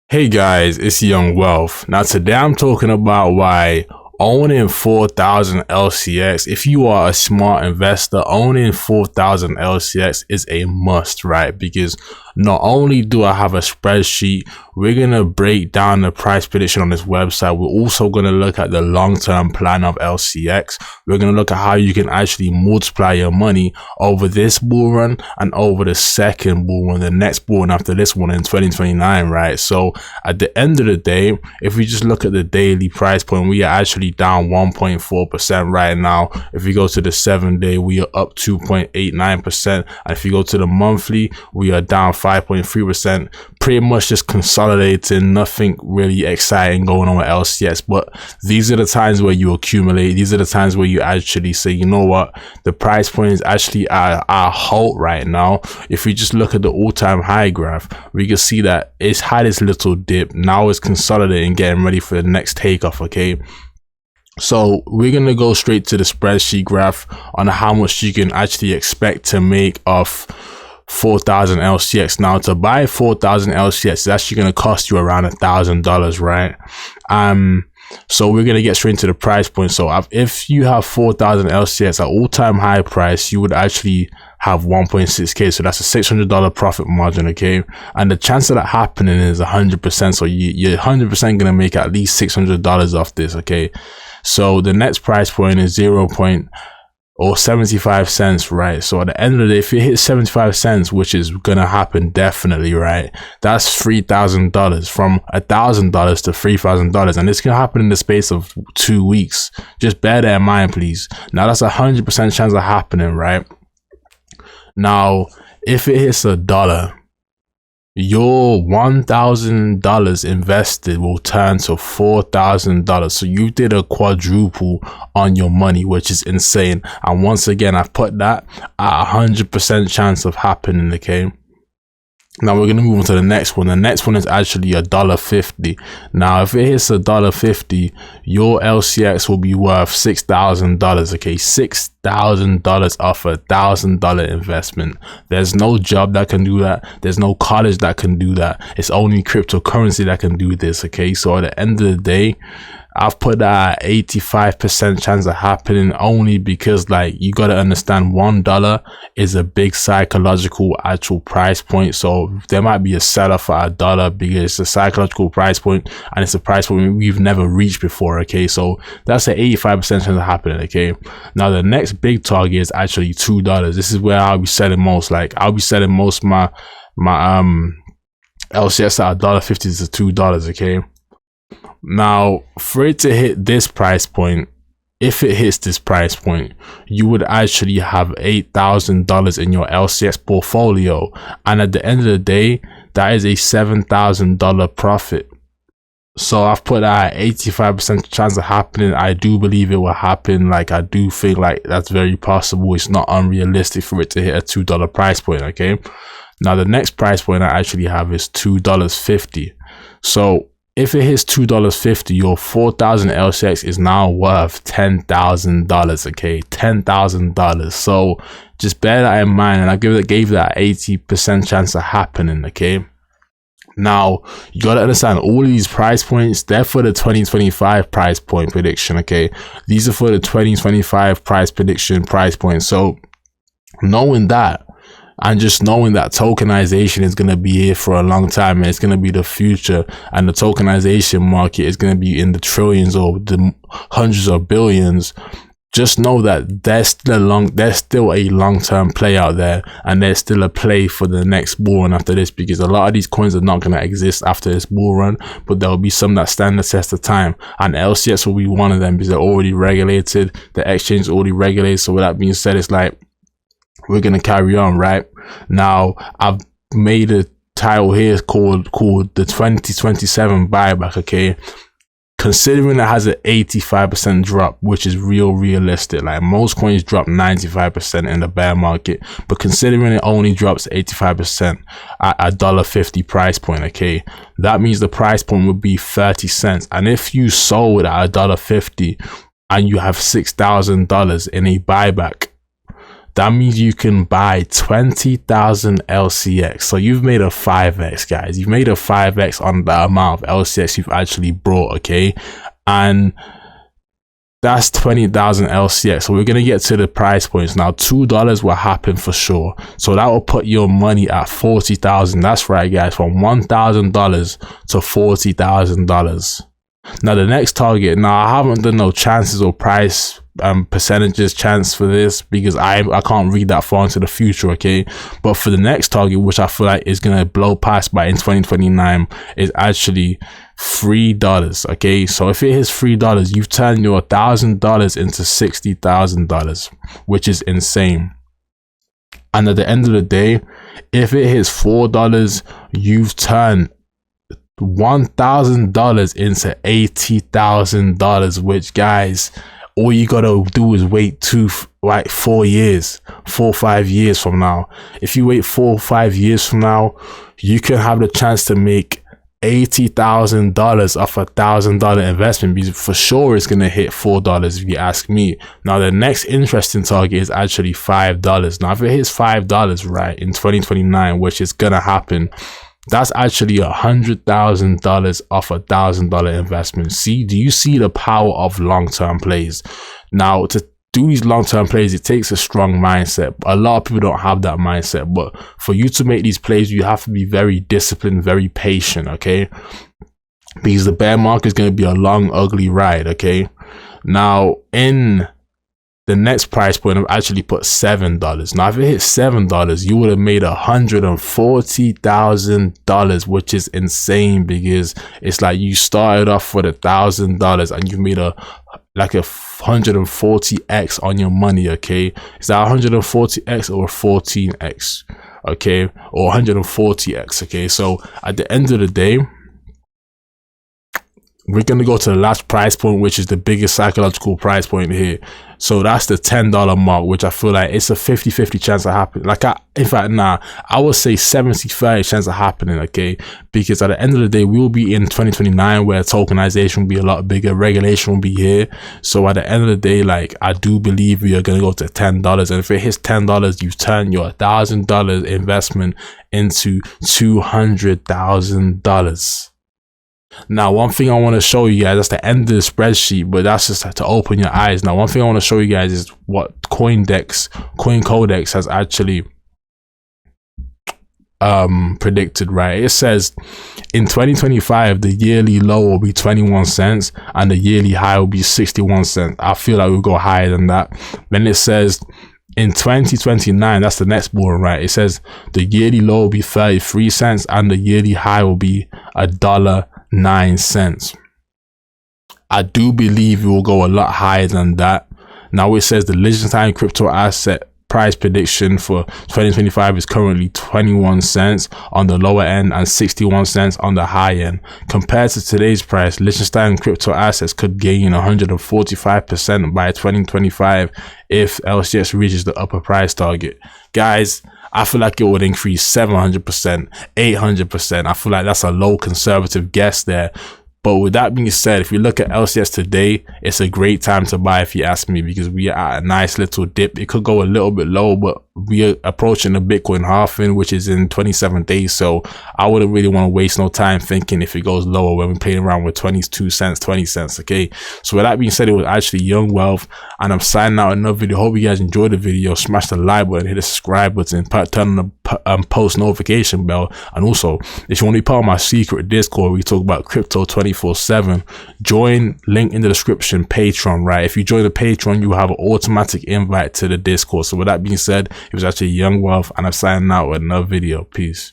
Hey guys, it's Young Wealth. Now today I'm talking about why owning 4,000 LCX, if you are a smart investor, owning 4,000 LCX is a must, right? Because not only do I have a spreadsheet, we're going to break down the price prediction on this website. We're also going to look at the long-term plan of LCX. We're going to look at how you can actually multiply your money over this bull run and over the second bull run, the next bull run after this one in 2029, right? So at the end of the day, if we just look at the daily price point, we are actually down 1.4% right now. If we go to the 7-day, we are up 2.89%. And if you go to the monthly, we are down 5.3%. Pretty much just consolidating, nothing really exciting going on with LCX. But these are the times where you accumulate. These are the times where you actually say, you know what, the price point is actually at a halt right now. If we just look at the all-time high graph, we can see that it's had this little dip. Now it's consolidating, getting ready for the next takeoff, okay? So we're going to go straight to the spreadsheet graph on how much you can actually expect to make off 4,000 LCX. Now to buy 4,000 LCX, it's actually going to cost you around $1,000, right? So we're going to get straight into the price point. So if you have 4,000 LCX at all-time high price, you would actually have 1.6k. So that's a $600 profit margin, okay? And the chance of that happening is 100%. So you're 100% going to make at least $600 off this, okay? So the next price point is 75 cents, right? So at the end of the day, if it hits 75 cents, which is gonna happen definitely, right? That's $3,000, from $1,000 to $3,000, and it's gonna happen in the space of 2 weeks. Just bear that in mind, please. Now that's 100% chance of happening, right? Now, if it hits $1, your $1,000 invested will turn to $4,000. So you did a quadruple on your money, which is insane. And once again, I've put that at 100% chance of happening, okay? Now we're going to move on to the next one. The next one is actually $1.50. Now, if it hits $1.50, your LCX will be worth $6,000. Okay, $6,000 off $1,000 investment. There's no job that can do that. There's no college that can do that. It's only cryptocurrency that can do this. Okay, so at the end of the day, I've put that at 85% chance of happening, only because, like, you got to understand $1 is a big psychological actual price point. So there might be a sell-off at $1 because it's a psychological price point and it's a price point we've never reached before, okay? So that's an 85% chance of happening, okay? Now the next big target is actually $2. This is where I'll be selling most. Like, I'll be selling most my LCS at $1.50 to $2, okay? Now, for it to hit this price point, if it hits this price point, you would actually have $8,000 in your LCX portfolio. And at the end of the day, that is a $7,000 profit. So I've put that at 85% chance of happening. I do believe it will happen. Like, I do think like that's very possible. It's not unrealistic for it to hit a $2 price point, okay? Now, the next price point I actually have is $2.50. So if it hits $2.50, your 4,000 LCX is now worth $10,000, okay? $10,000. So just bear that in mind, and I gave that 80% chance of happening, okay? Now, you gotta understand, all of these price points, they're for the 2025 price point prediction, okay? These are for the 2025 price prediction price point. So knowing that, and just knowing that tokenization is going to be here for a long time, and it's going to be the future, and the tokenization market is going to be in the trillions or the hundreds of billions, just know that there's still a long-term play out there, and there's still a play for the next bull run after this, because a lot of these coins are not going to exist after this bull run, but there will be some that stand the test of time, and LCX will be one of them because they're already regulated. The exchange is already regulated. So with that being said, it's like, we're gonna carry on, right? Now, I've made a title here called the 2027 buyback, okay? Considering it has an 85% drop, which is realistic. Like, most coins drop 95% in the bear market, but considering it only drops 85% at $1.50 price point, okay, that means the price point would be 30 cents. And if you sold at $1.50 and you have $6,000 in a buyback, that means you can buy 20,000 LCX. So you've made a 5x, guys. You've made a 5x on the amount of LCX you've actually brought, okay? And that's 20,000 LCX. So we're going to get to the price points now. $2 will happen for sure. So that will put your money at 40,000. That's right, guys, from $1,000 to $40,000. Now the next target, now I haven't done no chances or price percentages chance for this because I can't read that far into the future, okay? But for the next target, which I feel like is gonna blow past by in 2029, is actually $3, okay? So if it hits $3, you've turned your $1,000 into $60,000, which is insane. And at the end of the day, if it hits $4, you've turned $1,000 into $80,000, which, guys, all you gotta do is wait 4 years, 4 or 5 years from now. If you wait 4 or 5 years from now, you can have the chance to make $80,000 off $1,000 investment, because for sure it's gonna hit $4 if you ask me. Now the next interesting target is actually $5. Now if it hits $5 right in 2029, which is gonna happen, that's actually $100,000 off $1,000 investment. See, do you see the power of long-term plays? Now, to do these long-term plays, it takes a strong mindset. A lot of people don't have that mindset, but for you to make these plays, you have to be very disciplined, very patient, okay? Because the bear market is going to be a long, ugly ride, okay? Now, in the next price point, I've actually put $7. Now, if it hits $7, you would have made $140,000, which is insane, because it's like you started off with $1,000 and you made like a 140x on your money, okay? Is that 140x or 14x, okay? Or 140x, okay? So at the end of the day, we're going to go to the last price point, which is the biggest psychological price point here. So that's the $10 mark, which I feel like it's a 50-50 chance of happening. Like, I would say 70-30 chance of happening, okay? Because at the end of the day, we will be in 2029 where tokenization will be a lot bigger, regulation will be here. So at the end of the day, like, I do believe we are going to go to $10. And if it hits $10, you've turned your $1,000 investment into $200,000. Now, one thing I want to show you guys, that's the end of the spreadsheet, but that's just to open your eyes. Now, one thing I want to show you guys is what CoinCodex has actually predicted, right? It says in 2025, the yearly low will be 21 cents and the yearly high will be 61 cents. I feel like we'll go higher than that. Then it says in 2029, that's the next bullet, right? It says the yearly low will be 33 cents and the yearly high will be $1.09. I do believe it will go a lot higher than that. Now it says the Liechtenstein crypto asset price prediction for 2025 is currently 21 cents on the lower end and 61 cents on the high end. Compared to today's price, Liechtenstein crypto assets could gain 145% by 2025 if LCX reaches the upper price target. Guys, I feel like it would increase 700%, 800%. I feel like that's a low conservative guess there. But with that being said, if you look at LCS today, it's a great time to buy if you ask me, because we are at a nice little dip. It could go a little bit low, but we are approaching the Bitcoin halving, which is in 27 days. So I wouldn't really want to waste no time thinking if it goes lower when we're playing around with 22 cents, 20 cents, okay? So with that being said, it was actually Young Wealth, and I'm signing out another video. Hope you guys enjoyed the video. Smash the like button, hit the subscribe button, turn on the post notification bell. And also, if you want to be part of my secret Discord, we talk about crypto 24/7. Join, link in the description, Patreon, right? If you join the Patreon, you will have an automatic invite to the Discord. So with that being said, it was actually Young Wealth, and I'm signing out with another video. Peace.